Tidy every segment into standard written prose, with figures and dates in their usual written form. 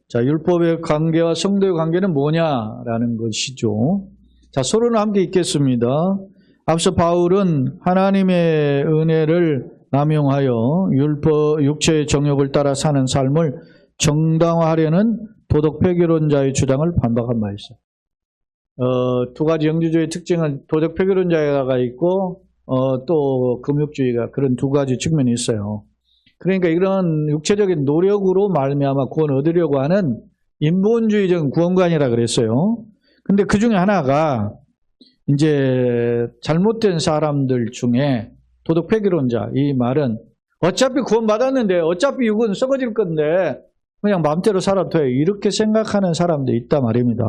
자, 율법의 관계와 성도의 관계는 뭐냐라는 것이죠. 자, 서로는 함께 읽겠습니다. 앞서 바울은 하나님의 은혜를 남용하여 육체의 정욕을 따라 사는 삶을 정당화하려는 도덕 폐교론자의 주장을 반박한 바 있어요. 두 가지 영주주의의 특징은 도덕 폐교론자가 있고 또 금욕주의가, 그런 두 가지 측면이 있어요. 그러니까 이런 육체적인 노력으로 말미암아 구원 얻으려고 하는 인본주의적인 구원관이라 그랬어요. 근데 그 중에 하나가 이제 잘못된 사람들 중에 도덕 폐기론자, 이 말은 어차피 구원 받았는데 어차피 육은 썩어질 건데 그냥 마음대로 살아도 돼, 이렇게 생각하는 사람들이 있단 말입니다.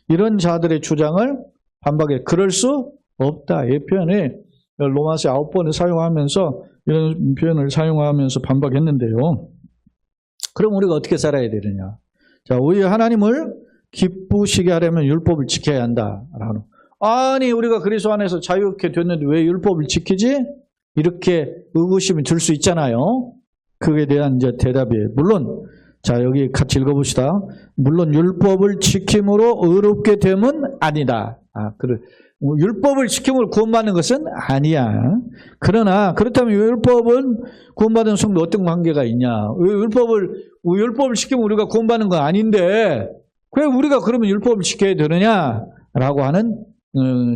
이런 자들의 주장을 반박해. 그럴 수 없다. 이 표현이 로마서 9번을 사용하면서, 이런 표현을 사용하면서 반박했는데요. 그럼 우리가 어떻게 살아야 되느냐? 자, 오히려 하나님을 기쁘시게 하려면 율법을 지켜야 한다라는. 아니, 우리가 그리스도 안에서 자유롭게 됐는데 왜 율법을 지키지? 이렇게 의구심이 들 수 있잖아요. 그에 대한 이제 대답이에요. 물론, 자, 여기 같이 읽어봅시다. 물론 율법을 지킴으로 의롭게 됨은 아니다. 그래. 율법을 지킴으로 구원받는 것은 아니야. 그러나 그렇다면 율법은 구원받은 성도 어떤 관계가 있냐? 율법을 지키면 우리가 구원받는 건 아닌데 왜 우리가 그러면 율법을 지켜야 되느냐라고 하는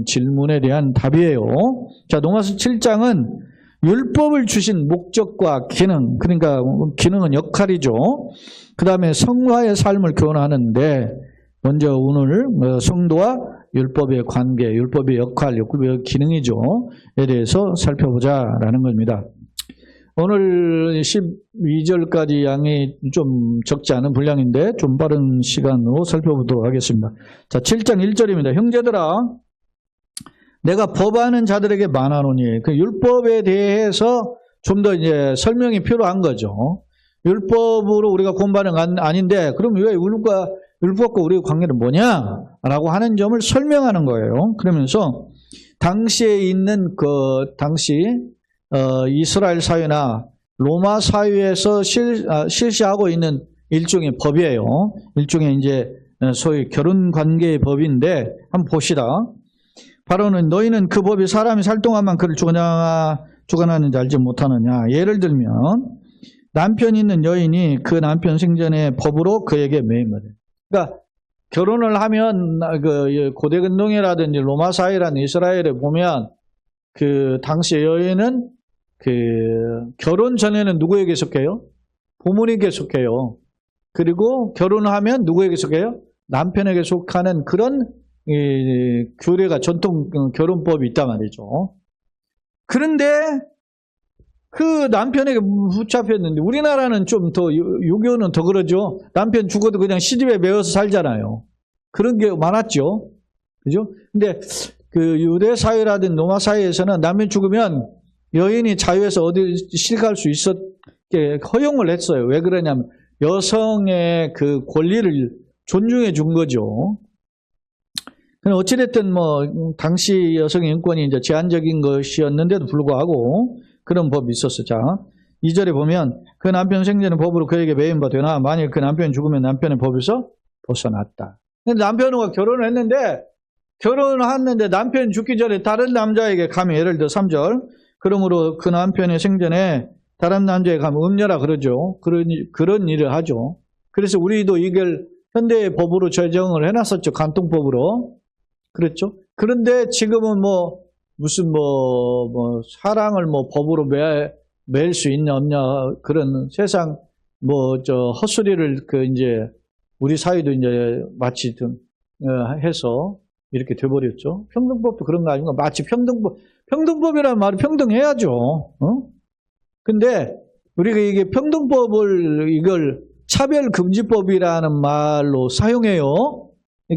질문에 대한 답이에요. 자, 로마서 7장은 율법을 주신 목적과 기능, 그러니까 기능은 역할이죠. 그 다음에 성화의 삶을 교훈하는데, 먼저 오늘 성도와 율법의 관계, 율법의 역할, 율법의 기능이죠.에 대해서 살펴보자라는 겁니다. 오늘 12절까지 양이 좀 적지 않은 분량인데 좀 빠른 시간으로 살펴보도록 하겠습니다. 자, 7장 1절입니다. 형제들아, 내가 법하는 자들에게 말하노니, 그 율법에 대해서 좀 더 이제 설명이 필요한 거죠. 율법으로 우리가 구원받는 건 아닌데, 그럼 왜 율법과 우리의 관계는 뭐냐라고 하는 점을 설명하는 거예요. 그러면서 당시에 있는 당시 이스라엘 사회나 로마 사회에서 실시하고 있는 일종의 법이에요. 일종의 이제 소위 결혼 관계의 법인데 한번 봅시다. 바로는 너희는 그 법이 사람이 살 동안만 그를 주관하는지 알지 못하느냐. 예를 들면 남편이 있는 여인이 그 남편 생전에 법으로 그에게 매임을 해요. 그러니까 결혼을 하면 그 고대 근동이라든지 로마 사회라는 이스라엘에 보면 그 당시 여인은 그 결혼 전에는 누구에게 속해요? 부모님에게 속해요. 그리고 결혼을 하면 누구에게 속해요? 남편에게 속하는 그런 규례가, 전통 결혼법이 있단 말이죠. 그런데 그 남편에게 붙잡혔는데, 우리나라는 좀 더, 유교는 더 그러죠. 남편 죽어도 그냥 시집에 매어서 살잖아요. 그런 게 많았죠. 그죠? 근데 그 유대 사회라든 로마 사회에서는 남편 죽으면 여인이 자유에서 어디 실갈 수 있었게 허용을 했어요. 왜 그러냐면 여성의 그 권리를 존중해 준 거죠. 어찌됐든 당시 여성의 인권이 이제 제한적인 것이었는데도 불구하고 그런 법이 있었어. 자, 2절에 보면 그 남편 생전에 법으로 그에게 매임바 되나 만일 그 남편이 죽으면 남편의 법에서 벗어났다. 근데 남편과 결혼을 했는데 남편이 죽기 전에 다른 남자에게 가면, 예를 들어 3절, 그러므로 그 남편의 생전에 다른 남자에게 가면 음녀라 그러죠. 그런 일을 하죠. 그래서 우리도 이걸 현대의 법으로 제정을 해놨었죠. 간통법으로. 그랬죠. 그런데 지금은 무슨 사랑을 법으로 맬 수 있냐 없냐, 그런 세상 헛소리를 이제 우리 사회도 이제 마치 해서 이렇게 돼버렸죠. 평등법도 그런 거 아닌가? 마치 평등법이라는 말이 평등해야죠. 근데 우리가 이게 평등법을 이걸 차별금지법이라는 말로 사용해요.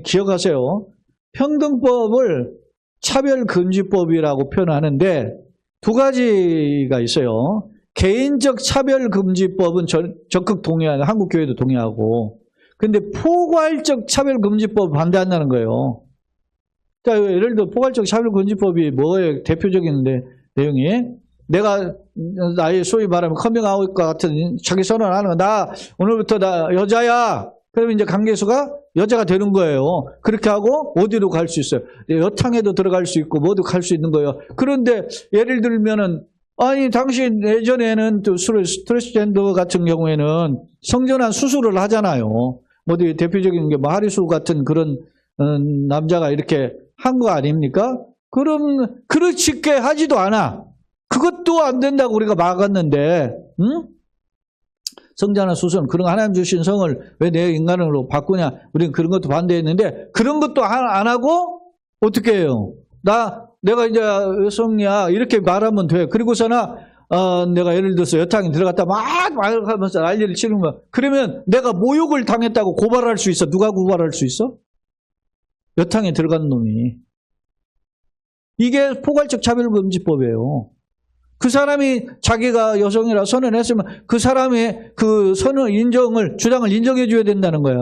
기억하세요. 평등법을 차별금지법이라고 표현하는데 두 가지가 있어요. 개인적 차별금지법은 적극 동의하는, 한국교회도 동의하고, 근데 포괄적 차별금지법 반대한다는 거예요. 그러니까 예를 들어 포괄적 차별금지법이 뭐예요? 대표적인 내용이 내가 나의 소위 말하면 커밍아웃 같은 자기 선언하는 거, 나 오늘부터 나 여자야, 그러면 이제 관계수가 여자가 되는 거예요. 그렇게 하고 어디로 갈 수 있어요? 여탕에도 들어갈 수 있고 모두 갈 수 있는 거예요. 그런데 예를 들면은 아니 당신 예전에는 또 트랜스젠더 같은 경우에는 성전환 수술을 하잖아요. 어디 대표적인 게 뭐 하리수 같은 그런 남자가 이렇게 한 거 아닙니까? 그럼 그렇게 하지도 않아. 그것도 안 된다고 우리가 막았는데, 응? 성전환 수술은 그런 하나님 주신 성을 왜 내 인간으로 바꾸냐? 우리는 그런 것도 반대했는데 그런 것도 안 하고 어떻게 해요? 내가 이제 여성이야 이렇게 말하면 돼. 그리고서나 내가 예를 들어서 여탕에 들어갔다 막 하면서 난리를 치는 거야. 그러면 내가 모욕을 당했다고 고발할 수 있어? 누가 고발할 수 있어? 여탕에 들어간 놈이. 이게 포괄적 차별금지법이에요. 그 사람이 자기가 여성이라 선언했으면 그 사람의 그 선언 주장을 인정해 줘야 된다는 거야.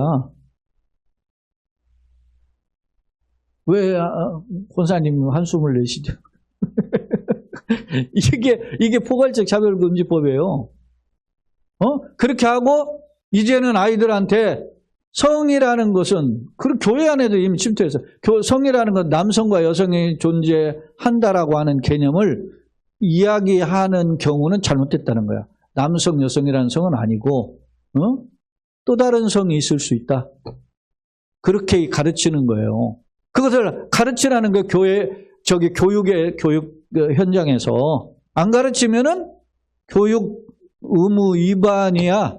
왜 권사님 한숨을 내시죠? 이게 포괄적 차별금지법이에요. 그렇게 하고 이제는 아이들한테 성이라는 것은 그 교회 안에도 이미 침투해서 성이라는 건 남성과 여성이 존재한다라고 하는 개념을 이야기하는 경우는 잘못됐다는 거야. 남성, 여성이라는 성은 아니고 또 다른 성이 있을 수 있다. 그렇게 가르치는 거예요. 그것을 가르치라는 게 교육 현장에서 안 가르치면은 교육 의무 위반이야.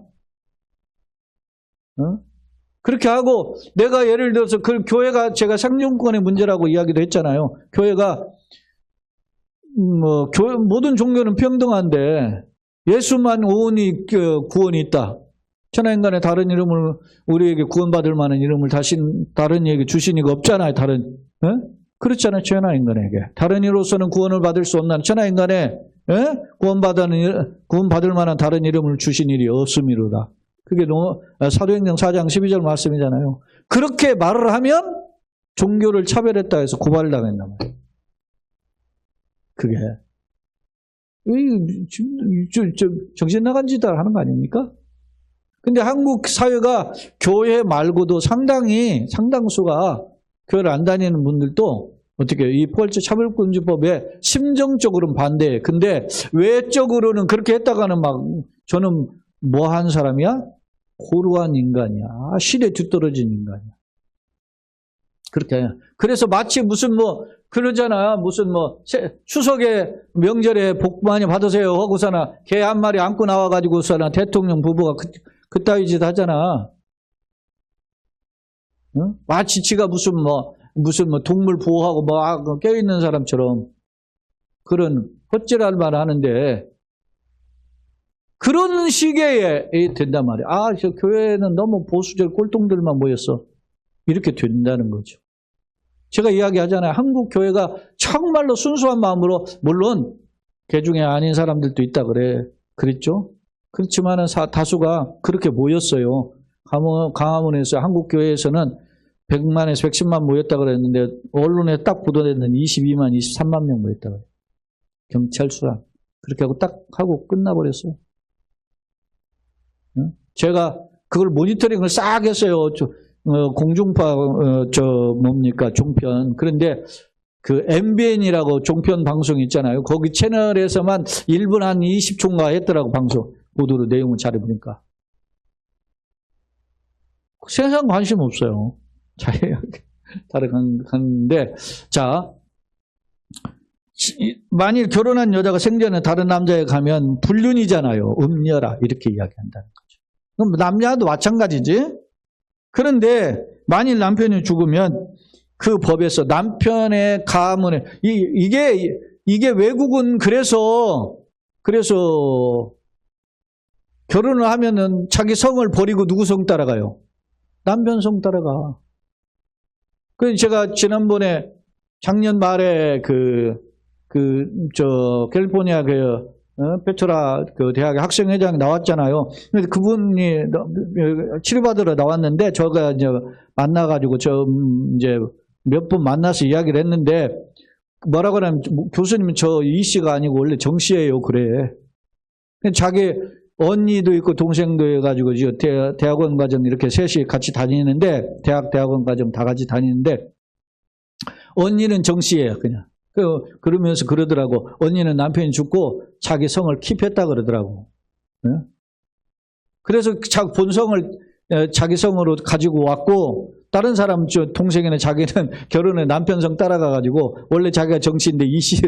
그렇게 하고 내가 예를 들어서 그 교회가 제가 상종권의 문제라고 이야기도 했잖아요. 교회가 모든 종교는 평등한데 예수만 오은이 구원이 있다. 천하인간의 다른 이름을 우리에게 구원받을 만한 이름을 다른 이에게 주신 이가 없잖아요. 그렇잖아요. 천하인간에게 다른 이로서는 구원을 받을 수 없는 천하인간에 구원받을 만한 다른 이름을 주신 일이 없음이로다. 그게 사도행전 4장 12절 말씀이잖아요. 그렇게 말을 하면 종교를 차별했다 해서 고발을 당했단 말이에요. 그게 정신 나간 짓을 하는 거 아닙니까? 근데 한국 사회가 교회 말고도 상당수가 교회를 안 다니는 분들도 어떻게 이 포괄적 차별금지법에 심정적으로는 반대해. 근데 외적으로는 그렇게 했다가는 막 저는 뭐 한 사람이야? 고루한 인간이야. 시대에 뒤떨어진 인간이야. 그렇게. 그래서 마치 무슨 그러잖아. 무슨 추석에 명절에 복 많이 받으세요 하고서나 개 한 마리 안고 나와가지고서나 대통령 부부가 그따위 짓 하잖아. 응? 마치 지가 무슨 동물 보호하고 껴있는 사람처럼 그런 헛질할 말을 하는데 그런 시기에 된단 말이야. 저 교회는 너무 보수적 꼴통들만 모였어. 이렇게 된다는 거죠. 제가 이야기하잖아요. 한국 교회가 정말로 순수한 마음으로 물론 개 중에 아닌 사람들도 있다 그랬죠. 그렇지만은 다수가 그렇게 모였어요. 강화문에서 한국 교회에서는 100만에서 110만 모였다 그랬는데 언론에 딱 보도됐는 22만, 23만 명 모였다 그래요. 경찰 수사 그렇게 하고 딱 하고 끝나버렸어요. 제가 그걸 모니터링을 싹 했어요. 공중파 종편. 그런데 그 MBN이라고 종편 방송 있잖아요. 거기 채널에서만 1분 한 20초인가 했더라고 방송 보도로 내용을 잘 해보니까 세상 관심 없어요. 다른데 자 만일 결혼한 여자가 생전에 다른 남자에 가면 불륜이잖아요. 음녀라 이렇게 이야기한다는 거죠. 그럼 남자도 마찬가지지. 그런데 만일 남편이 죽으면 그 법에서 남편의 가문에 이게 외국은 그래서 결혼을 하면은 자기 성을 버리고 누구 성 따라가요? 남편 성 따라가. 그래서 제가 지난번에 작년 말에 캘리포니아 페트라 대학의 학생회장이 나왔잖아요. 근데 그분이 치료받으러 나왔는데 저가 이제 만나가지고 이제 몇 분 만나서 이야기를 했는데 뭐라고 하냐면 교수님 저 이 씨가 아니고 원래 정 씨예요 그래. 자기 언니도 있고 동생도 해가지고 대학원 과정 이렇게 셋이 같이 다니는데 대학원 과정 다 같이 다니는데 언니는 정씨예요 그냥. 그러면서 그러더라고. 언니는 남편이 죽고 자기 성을 킵했다 그러더라고. 그래서 본성을 자기 성으로 가지고 왔고 다른 사람 동생이나 자기는 결혼에 남편 성 따라가가지고 원래 자기가 정씨인데 이씨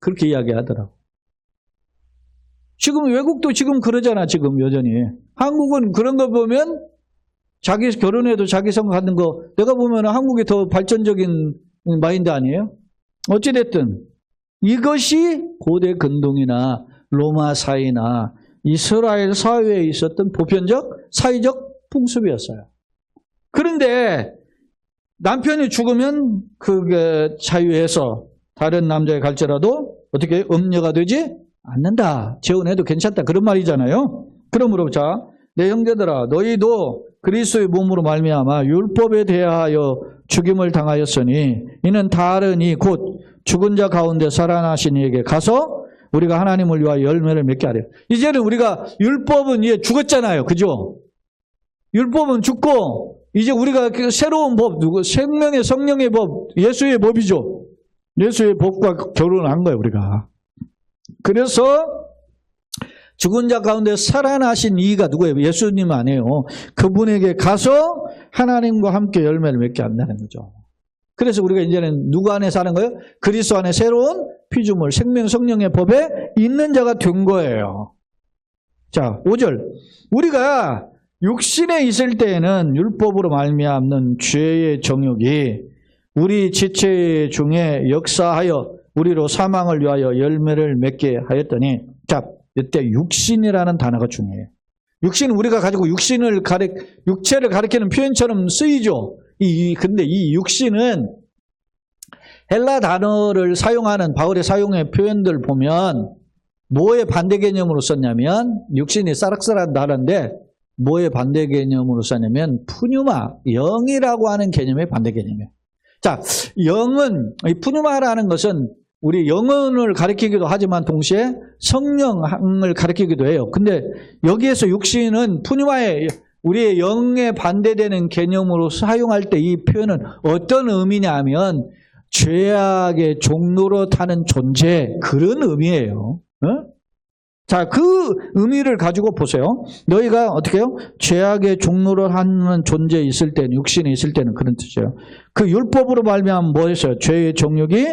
그렇게 이야기하더라고. 지금 외국도 지금 그러잖아. 지금 여전히. 한국은 그런 거 보면 자기 결혼해도 자기 성 갖는 거 내가 보면 한국이 더 발전적인 마인드 아니에요? 어찌됐든 이것이 고대 근동이나 로마 사회나 이스라엘 사회에 있었던 보편적 사회적 풍습이었어요. 그런데 남편이 죽으면 그게 자유해서 다른 남자에 갈지라도 어떻게 음녀가 되지 않는다. 재혼해도 괜찮다. 그런 말이잖아요. 그러므로 자, 내 형제들아 너희도 그리스도의 몸으로 말미암아 율법에 대하여 죽임을 당하였으니 이는 다른 이 곧 죽은 자 가운데 살아나신 이에게 가서 우리가 하나님을 위하여 열매를 맺게 하려. 이제는 우리가 율법은 이제 죽었잖아요. 그죠? 율법은 죽고 이제 우리가 새로운 법, 생명의 성령의 법, 예수의 법이죠. 예수의 법과 결혼을 한 거예요. 우리가. 그래서 죽은 자 가운데 살아나신 이가 누구예요? 예수님 아니에요. 그분에게 가서 하나님과 함께 열매를 맺게 한다는 거죠. 그래서 우리가 이제는 누구 안에 사는 거예요? 그리스도 안에 새로운 피조물, 생명 성령의 법에 있는 자가 된 거예요. 자, 5절. 우리가 육신에 있을 때에는 율법으로 말미암는 죄의 정욕이 우리 지체 중에 역사하여 우리로 사망을 위하여 열매를 맺게 하였더니, 자, 이때 육신이라는 단어가 중요해요. 육신은 우리가 가지고 육체를 가리키는 표현처럼 쓰이죠. 근데 이 육신은 헬라 단어를 사용하는 바울의 사용의 표현들 보면 뭐의 반대 개념으로 썼냐면 육신이 싸락싸락 단어인데 뭐의 반대 개념으로 썼냐면 푸뉴마, 영이라고 하는 개념의 반대 개념이에요. 자, 영은, 이 푸뉴마라는 것은 우리 영혼을 가리키기도 하지만 동시에 성령을 가리키기도 해요. 근데 여기에서 육신은 푸뉴마의 우리의 영에 반대되는 개념으로 사용할 때 이 표현은 어떤 의미냐면 죄악의 종로로 타는 존재, 그런 의미예요. 자, 그 의미를 가지고 보세요. 너희가 어떻게 해요? 죄악의 종로로 하는 존재에 있을 때는, 육신에 있을 때는 그런 뜻이에요. 그 율법으로 말미암아 뭐 했어요? 죄의 종욕이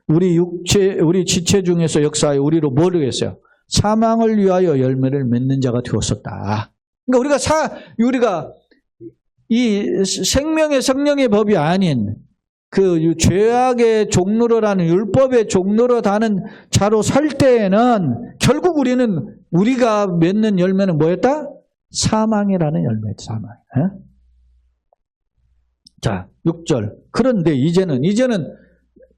우리 지체 중에서 역사하여 우리로 뭐를 했어요? 사망을 위하여 열매를 맺는 자가 되었었다. 그러니까 우리가 이 생명의 성령의 법이 아닌 그 죄악의 종로로라는 율법의 종로로라는 자로 살 때에는 결국 우리가 맺는 열매는 뭐였다? 사망이라는 열매였다. 사망. 자, 6절. 그런데 이제는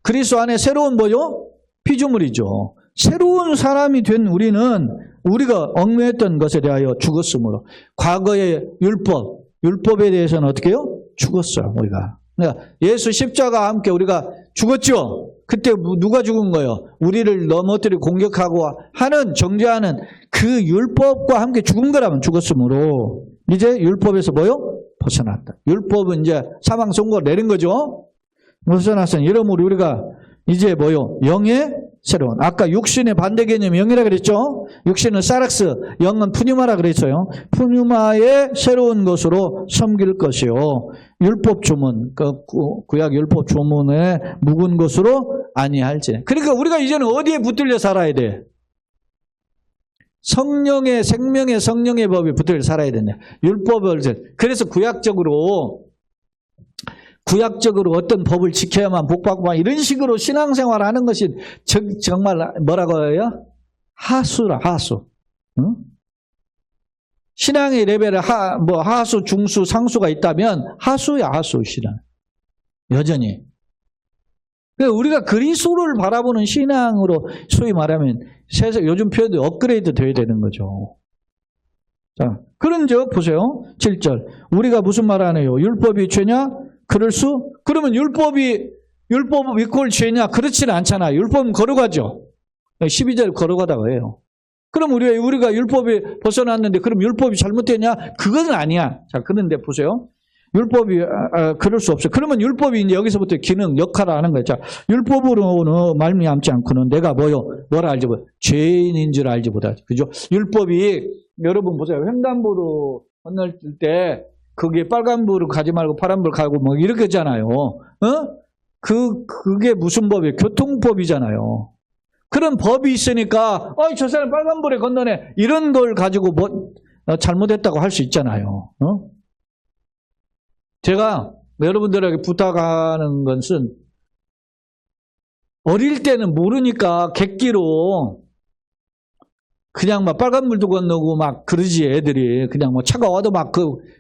그리스도 안에 새로운 뭐요? 피조물이죠. 새로운 사람이 된 우리는 우리가 얽매였던 것에 대하여 죽었으므로 과거의 율법에 대해서는 어떻게 해요? 죽었어요. 우리가. 그러니까 예수 십자가와 함께 우리가 죽었죠. 그때 누가 죽은 거예요? 우리를 넘어뜨리고 공격하고 정죄하는 그 율법과 함께 죽은 거라면 죽었으므로 이제 율법에서 뭐요? 벗어났다. 율법은 이제 사망 선고를 내린 거죠. 벗어났으니 이러므로 우리가 이제 뭐요? 영의 새로운. 아까 육신의 반대 개념이 영이라 그랬죠? 육신은 사락스, 영은 푸뉴마라 그랬어요. 푸뉴마의 새로운 것으로 섬길 것이요. 율법 주문, 구약 율법 주문에 묵은 것으로 아니할지. 그러니까 우리가 이제는 어디에 붙들려 살아야 돼? 생명의 성령의 법에 붙들려 살아야 되냐? 율법을. 그래서 구약적으로 어떤 법을 지켜야만 복받고 이런 식으로 신앙생활을 하는 것이 정말 뭐라고 해요? 하수라, 하수. 응? 신앙의 레벨에 하수, 중수, 상수가 있다면 하수야, 하수, 신앙. 여전히. 우리가 그리스도를 바라보는 신앙으로 소위 말하면 요즘 표현도 업그레이드 돼야 되는 거죠. 자, 그런즉 보세요. 7절. 우리가 무슨 말 하네요? 율법이 죄냐? 그러면 율법 이퀄 죄냐? 그렇지는 않잖아요. 율법은 걸어가죠. 12절 걸어가다가 해요. 그럼 우리가 율법에 벗어났는데 그럼 율법이 잘못됐냐? 그건 아니야. 자, 그런데 보세요. 율법이 그럴 수 없어요. 그러면 율법이 이제 여기서부터 기능, 역할을 하는 거예요. 자, 율법으로는 말미암지 않고는 내가 뭐라 알지 못해. 죄인인 줄 알지 못하지. 그죠? 율법이 여러분 보세요. 횡단보도 건널 때 그게 빨간불을 가지 말고 파란불 가고 뭐 이렇게 했잖아요. 그게 무슨 법이에요? 교통법이잖아요. 그런 법이 있으니까 저 사람 빨간불에 건너네. 이런 걸 가지고 잘못했다고 할 수 있잖아요. 제가 여러분들에게 부탁하는 것은 어릴 때는 모르니까 객기로 그냥 막 빨간불도 건너고 막 그러지 애들이. 그냥 뭐 차가 와도 막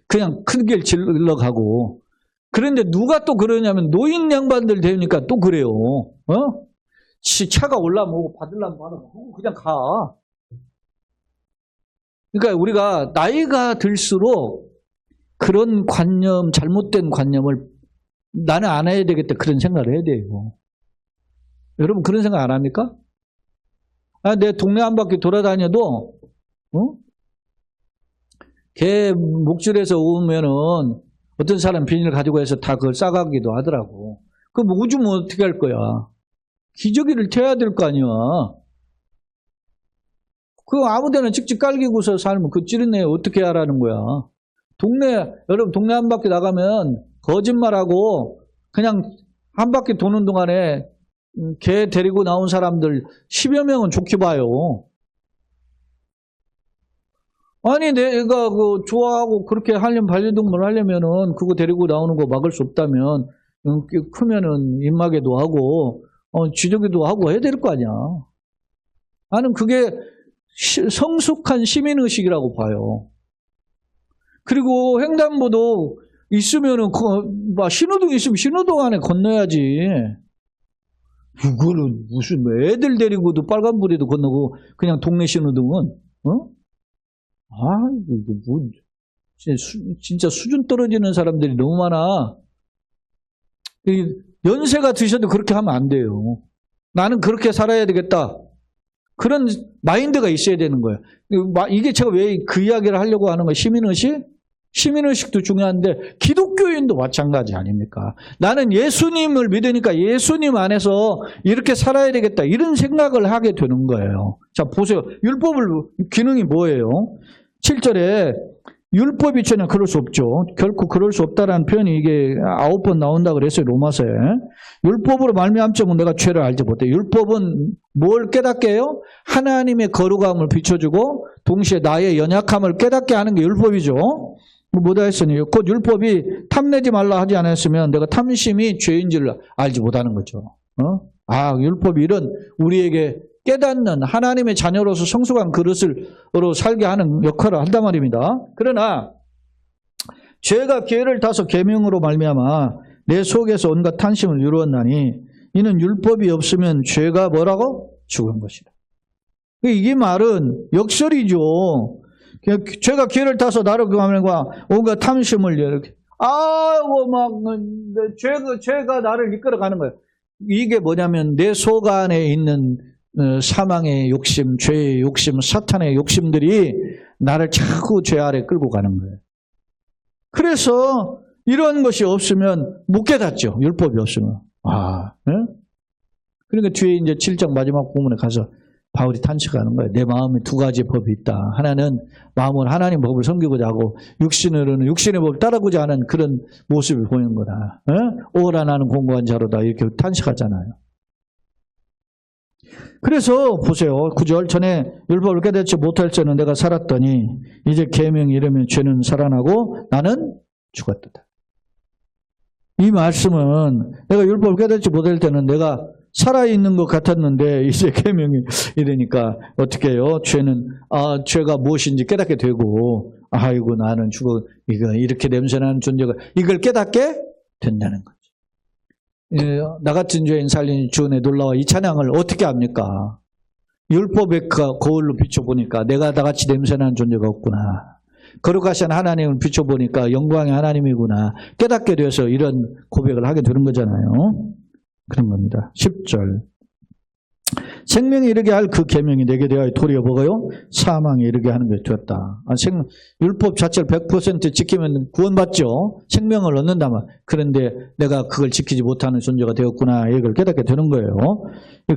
그냥 큰 길 질러가고. 그런데 누가 또 그러냐면 노인 양반들 되니까 또 그래요. 차가 올라오고 받으려면 받아보고 그냥 가. 그러니까 우리가 나이가 들수록 그런 관념, 잘못된 관념을 나는 안 해야 되겠다 그런 생각을 해야 돼요. 여러분 그런 생각 안 합니까? 내 동네 한 바퀴 돌아다녀도 개 목줄에서 오면은 어떤 사람 비닐 가지고 해서 다 그걸 싸가기도 하더라고. 그럼 오주면 어떻게 할 거야? 기저귀를 태워야 될 거 아니야. 아무데나 찍찍 깔기고서 살면 그 찌르네 어떻게 하라는 거야. 여러분 동네 한 바퀴 나가면 거짓말하고 그냥 한 바퀴 도는 동안에 개 데리고 나온 사람들 10여 명은 좋게 봐요. 아니 내가 좋아하고 그렇게 하려면 반려동물 하려면은 그거 데리고 나오는 거 막을 수 없다면 크면은 입마개도 하고 쥐저귀도 하고 해야 될 거 아니야. 나는 그게 성숙한 시민의식이라고 봐요. 그리고 횡단보도 있으면은 신호등 있으면 신호등 안에 건너야지. 그거는 무슨 애들 데리고도 빨간불에도 건너고 그냥 동네 신호등은 이거 뭐 진짜 수준 떨어지는 사람들이 너무 많아. 연세가 드셔도 그렇게 하면 안 돼요. 나는 그렇게 살아야 되겠다. 그런 마인드가 있어야 되는 거예요. 이게 제가 왜 그 이야기를 하려고 하는 거예요? 시민의식? 시민의식도 중요한데 기독교인도 마찬가지 아닙니까? 나는 예수님을 믿으니까 예수님 안에서 이렇게 살아야 되겠다. 이런 생각을 하게 되는 거예요. 자, 보세요. 기능이 뭐예요? 7절에 율법이 전혀 그럴 수 없죠. 결코 그럴 수 없다라는 표현이 이게 9번 나온다고 그랬어요. 로마서에. 율법으로 말미암자면 내가 죄를 알지 못해. 율법은 뭘 깨닫게 해요? 하나님의 거룩함을 비춰주고 동시에 나의 연약함을 깨닫게 하는 게 율법이죠. 뭐다 했으니 곧 율법이 탐내지 말라 하지 않았으면 내가 탐심이 죄인지를 알지 못하는 거죠. 율법이 이런 우리에게 깨닫는 하나님의 자녀로서 성숙한 그릇으로 살게 하는 역할을 한단 말입니다. 그러나 죄가 기회를 타서 계명으로 말미암아 내 속에서 온갖 탐심을 이루었나니 이는 율법이 없으면 죄가 뭐라고? 죽은 것이다. 이게 말은 역설이죠. 죄가 기회를 타서 나를 그만과 온갖 탐심을 이렇게 죄가 나를 이끌어가는 거예요. 이게 뭐냐면 내 속 안에 있는 사망의 욕심, 죄의 욕심, 사탄의 욕심들이 나를 자꾸 죄 아래 끌고 가는 거예요. 그래서 이런 것이 없으면 못 깨닫죠. 율법이 없으면. 그러니까 뒤에 이제 7장 마지막 부분에 가서 바울이 탄식하는 거예요. 내 마음에 두 가지 법이 있다. 하나는 마음은 하나님 법을 섬기고자 하고 육신으로는 육신의 법을 따르고자 하는 그런 모습을 보이는 거다. 오라 나는 공고한 자로다. 이렇게 탄식하잖아요. 그래서 보세요. 9절 전에 율법을 깨닫지 못할 때는 내가 살았더니 이제 계명이 이르면 죄는 살아나고 나는 죽었다. 이 말씀은 내가 율법을 깨닫지 못할 때는 내가 살아있는 것 같았는데 이제 계명이 이러니까 어떻게 해요? 죄가 무엇인지 깨닫게 되고 아이고 나는 이거 이렇게 냄새나는 존재가 이걸 깨닫게 된다는 거죠. 나 같은 죄인 살린 주의 놀라와 이 찬양을 어떻게 합니까? 율법의 거울로 비춰보니까 내가 나같이 냄새나는 존재가 없구나. 거룩하신 하나님을 비춰보니까 영광의 하나님이구나. 깨닫게 되어서 이런 고백을 하게 되는 거잖아요. 그런 겁니다. 10절 생명에 이르게 할 그 계명이 내게 되어 도리어 뭐가요? 사망에 이르게 하는 것이 되었다. 율법 자체를 100% 지키면 구원받죠. 생명을 얻는다면. 그런데 내가 그걸 지키지 못하는 존재가 되었구나. 이걸 깨닫게 되는 거예요.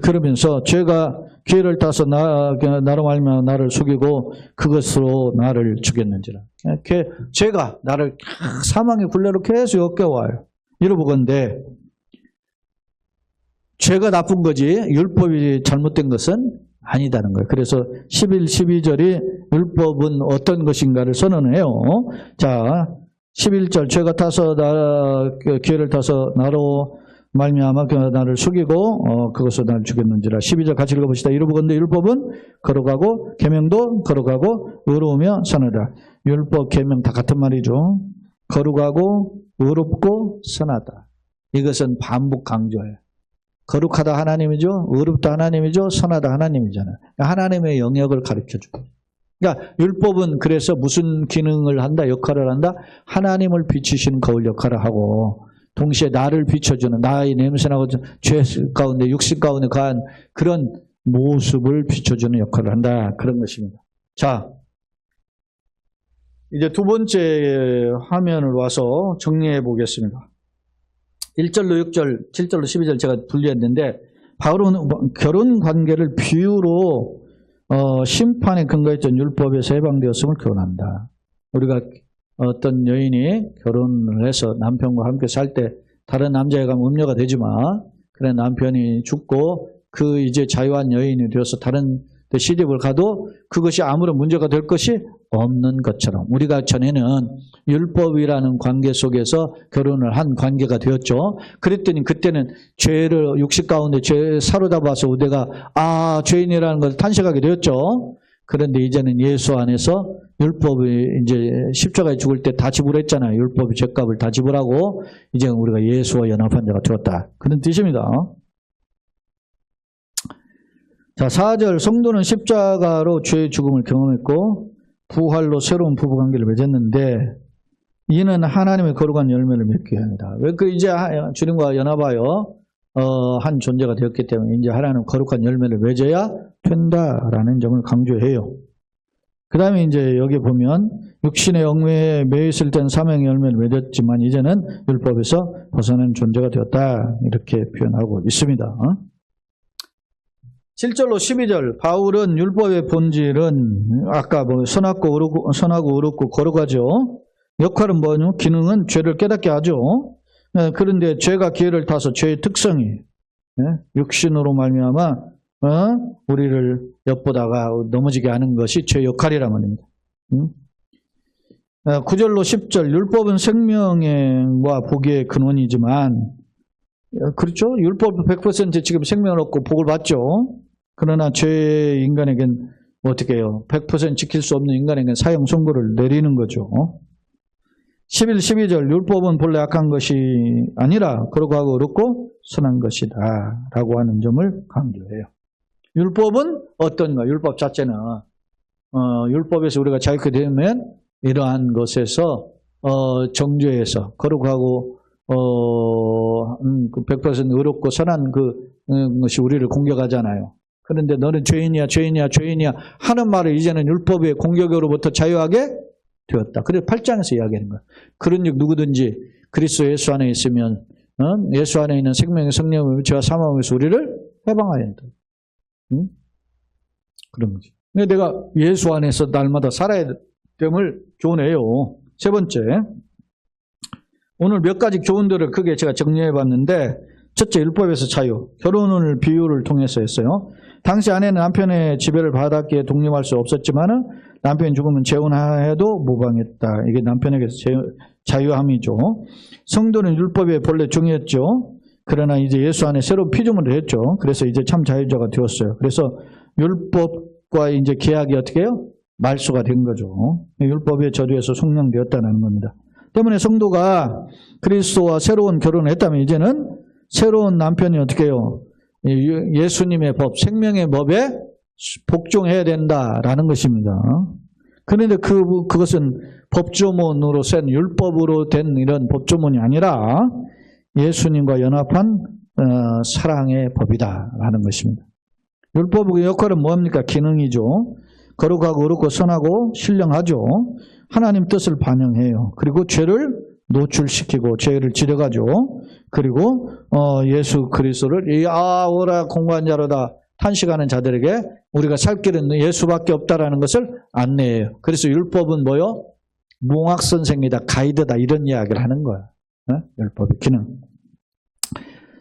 그러면서 죄가 기회를 따서 나로 말미암아 나를 속이고 그것으로 나를 죽였는지라. 죄가 나를 사망의 굴레로 계속 엮여와요. 이러보건대 죄가 나쁜 거지 율법이 잘못된 것은 아니다는 거예요. 그래서 11, 12절이 율법은 어떤 것인가를 선언해요. 자, 11절 죄가 타서 기회를 타서 나로 말미암아 나를 속이고 그것으로 나를 죽였는지라. 12절 같이 읽어봅시다. 이러보건대 율법은 거룩하고 계명도 거룩하고 의로우며 선하다. 율법, 계명 다 같은 말이죠. 거룩하고 의롭고 선하다. 이것은 반복 강조예요. 거룩하다 하나님이죠. 의롭다 하나님이죠. 선하다 하나님이잖아요. 하나님의 영역을 가르쳐주고. 그러니까 율법은 그래서 무슨 기능을 한다, 역할을 한다? 하나님을 비추시는 거울 역할을 하고 동시에 나를 비춰주는 나의 냄새나고 죄 가운데 육신 가운데 가한 그런 모습을 비춰주는 역할을 한다. 그런 것입니다. 자, 이제 두 번째 화면을 와서 정리해 보겠습니다. 1절로 6절, 7절로 12절 제가 분리했는데 바울은 결혼 관계를 비유로 심판에 근거했던 율법에서 해방되었음을 교훈한다. 우리가 어떤 여인이 결혼을 해서 남편과 함께 살 때 다른 남자에 가면 음녀가 되지만 그래 남편이 죽고 그 이제 자유한 여인이 되어서 다른 시집을 가도 그것이 아무런 문제가 될 것이 없는 것처럼 우리가 전에는 율법이라는 관계 속에서 결혼을 한 관계가 되었죠. 그랬더니 그때는 죄를 육식 가운데 죄 사로잡아서 우리가 죄인이라는 것을 탄식하게 되었죠. 그런데 이제는 예수 안에서 율법이 이제 십자가에 죽을 때 다 지불했잖아요. 율법이 죄값을 다 지불하고 이제 우리가 예수와 연합한 자가 되었다. 그런 뜻입니다. 자, 4절 성도는 십자가로 죄의 죽음을 경험했고 부활로 새로운 부부관계를 맺었는데 이는 하나님의 거룩한 열매를 맺게 합니다. 왜 이제 주님과 연합하여 한 존재가 되었기 때문에 이제 하나님 거룩한 열매를 맺어야 된다라는 점을 강조해요. 그 다음에 이제 여기 보면 육신의 영매에 매여 있을 땐 사명의 열매를 맺었지만 이제는 율법에서 벗어난 존재가 되었다. 이렇게 표현하고 있습니다. 7절로 12절 바울은 율법의 본질은 아까 선하고 의롭고 거룩하죠. 역할은 뭐냐? 기능은 죄를 깨닫게 하죠. 그런데 죄가 기회를 타서 죄의 특성이 육신으로 말미암아 우리를 엿보다가 넘어지게 하는 것이 죄의 역할이란 말입니다. 9절로 10절 율법은 생명과 복의 근원이지만 그렇죠? 율법은 100% 지금 생명을 얻고 복을 받죠. 그러나 죄의 인간에겐 어떻게 해요? 100% 지킬 수 없는 인간에겐 사형 선고를 내리는 거죠. 11, 12절 율법은 본래 악한 것이 아니라 거룩하고 의롭고 선한 것이다 라고 하는 점을 강조해요. 율법은 어떤가? 율법 자체는 율법에서 우리가 자유케 되면 이러한 것에서 정죄에서 거룩하고 100% 의롭고 선한 것이 우리를 공격하잖아요. 그런데 너는 죄인이야 하는 말을 이제는 율법의 공격으로부터 자유하게 되었다. 그래서 8장에서 이야기하는 거야. 그런즉 누구든지 그리스도 예수 안에 있으면 예수 안에 있는 생명의 성령의 죄와 사망에서 우리를 해방하여 한다. 그런 거지. 내가 예수 안에서 날마다 살아야 됨을 교훈해요. 세 번째, 오늘 몇 가지 교훈들을 크게 제가 정리해 봤는데 첫째, 율법에서 자유. 결혼을 비유를 통해서 했어요. 당시 아내는 남편의 지배를 받았기에 독립할 수 없었지만 남편이 죽으면 재혼해도 무방했다. 이게 남편에게서 자유함이죠. 성도는 율법에 본래 종이었죠. 그러나 이제 예수 안에 새로운 피조물을 했죠. 그래서 이제 참 자유자가 되었어요. 그래서 율법과 이제 계약이 어떻게 해요? 말소가 된 거죠. 율법의 저주에서 속량되었다는 겁니다. 때문에 성도가 그리스도와 새로운 결혼을 했다면 이제는 새로운 남편이 어떻게 해요? 예수님의 법, 생명의 법에 복종해야 된다라는 것입니다. 그런데 그것은 법조문으로 센 율법으로 된 이런 법조문이 아니라 예수님과 연합한 사랑의 법이다라는 것입니다. 율법의 역할은 뭡니까? 기능이죠. 거룩하고 의롭고 선하고 신령하죠. 하나님 뜻을 반영해요. 그리고 죄를 노출시키고 죄를 지려가죠. 그리고 예수 그리스도를 오라 공고한 자로다 탄식하는 자들에게 우리가 살 길은 예수밖에 없다라는 것을 안내해요. 그래서 율법은 뭐요? 몽학선생이다, 가이드다 이런 이야기를 하는 거야. 율법의 기능.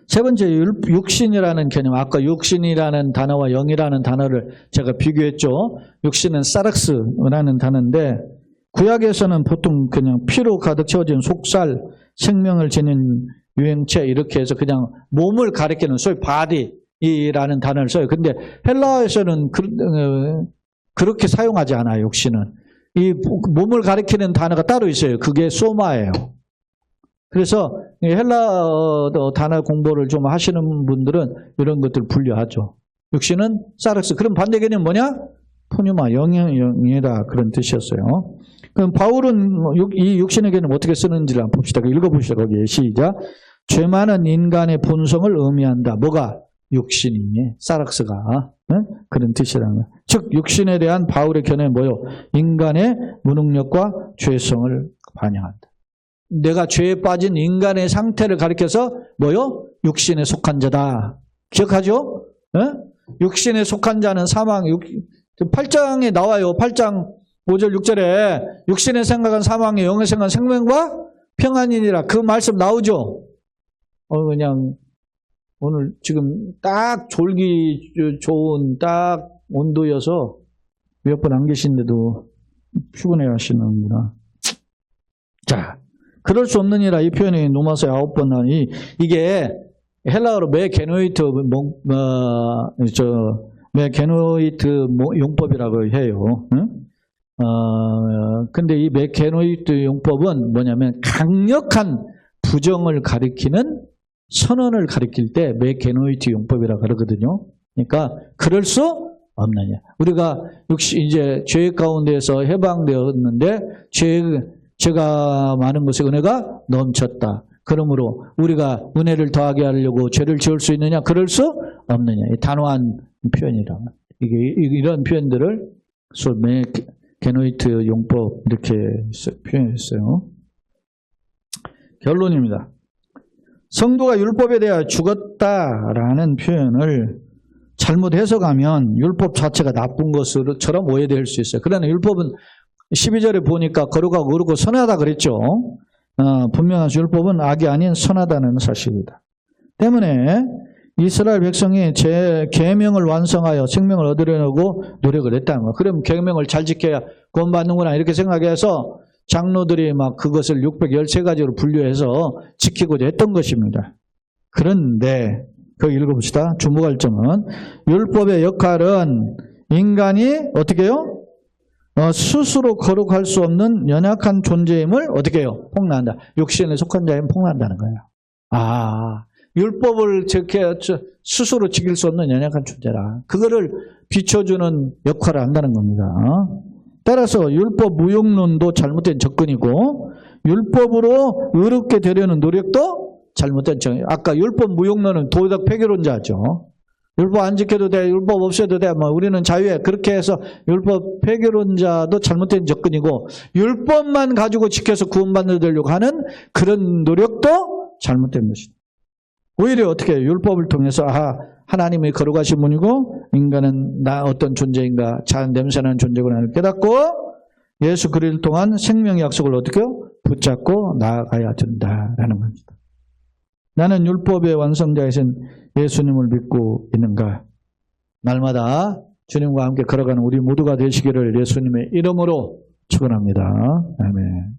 세 번째, 육신이라는 개념. 아까 육신이라는 단어와 영이라는 단어를 제가 비교했죠. 육신은 사락스라는 단어인데 구약에서는 보통 그냥 피로 가득 채워진 속살, 생명을 지닌 유행체 이렇게 해서 그냥 몸을 가리키는 소위 바디라는 단어를 써요. 근데 헬라어에서는 그렇게 사용하지 않아요. 육신은. 이 몸을 가리키는 단어가 따로 있어요. 그게 소마예요. 그래서 헬라어 단어 공부를 좀 하시는 분들은 이런 것들 분류하죠. 육신은 사락스. 그럼 반대 개념은 뭐냐? 포뉴마, 영이다 그런 뜻이었어요. 그럼 바울은 이 육신의 개념 어떻게 쓰는지를 한번 봅시다. 읽어보시죠. 거기에 시작. 죄 많은 인간의 본성을 의미한다. 뭐가? 육신이, 사락스가 그런 뜻이라는 거예요. 즉 육신에 대한 바울의 견해는 뭐요? 인간의 무능력과 죄성을 반영한다. 내가 죄에 빠진 인간의 상태를 가리켜서 뭐요? 육신에 속한 자다. 기억하죠? 육신에 속한 자는 사망. 8장에 나와요. 8장 5절 6절에 육신의 생각은 사망에 영의 생각은 생명과 평안이니라. 그 말씀 나오죠? 그냥 오늘 지금 딱 졸기 좋은 딱 온도여서 몇 분 안 계신데도 피곤해 하시는구나. 자, 그럴 수 없느니라 이 표현이 로마서 9번 나오니 이게 헬라어로 메게노이트 메게노이트 용법이라고 해요. 근데 이 메게노이트 용법은 뭐냐면 강력한 부정을 가리키는 선언을 가리킬 때 메게노이트 용법이라고 그러거든요. 그러니까 그럴 수 없느냐. 우리가 이제 죄 가운데에서 해방되었는데 죄가 많은 곳에 은혜가 넘쳤다. 그러므로 우리가 은혜를 더하게 하려고 죄를 지을 수 있느냐? 그럴 수 없느냐. 단호한 표현이라. 이런 표현들을 메게노이트 용법 이렇게 표현했어요. 결론입니다. 성도가 율법에 대하여 죽었다라는 표현을 잘못 해석하면 율법 자체가 나쁜 것처럼 오해될 수 있어요. 그러나 율법은 12절에 보니까 거룩하고 의롭고 선하다 그랬죠. 분명한 율법은 악이 아닌 선하다는 사실이다. 때문에 이스라엘 백성이 제 계명을 완성하여 생명을 얻으려고 노력을 했다는 거예요. 그럼 계명을 잘 지켜야 구원받는구나 이렇게 생각해서 장로들이 막 그것을 613가지로 분류해서 지키고자 했던 것입니다. 그런데 거기 읽어봅시다. 주목할 점은 율법의 역할은 인간이 어떻게 해요? 스스로 거룩할 수 없는 연약한 존재임을 어떻게 해요? 폭로한다. 육신에 속한 자임을 폭로한다는 거예요. 율법을 스스로 지킬 수 없는 연약한 존재라. 그거를 비춰주는 역할을 한다는 겁니다. 따라서 율법 무용론도 잘못된 접근이고 율법으로 의롭게 되려는 노력도 잘못된 접근. 아까 율법 무용론은 도덕 폐기론자죠. 율법 안 지켜도 돼, 율법 없애도 돼, 우리는 자유해. 그렇게 해서 율법 폐기론자도 잘못된 접근이고 율법만 가지고 지켜서 구원받으려고 하는 그런 노력도 잘못된 것이다. 오히려 어떻게 해요? 율법을 통해서 하나님의 거룩하신 분이고 인간은 나 어떤 존재인가 잘 냄새나는 존재구나 깨닫고 예수 그리스도를 통한 생명의 약속을 어떻게 해요? 붙잡고 나아가야 된다라는 겁니다. 나는 율법의 완성자이신 예수님을 믿고 있는가? 날마다 주님과 함께 걸어가는 우리 모두가 되시기를 예수님의 이름으로 축원합니다. 아멘.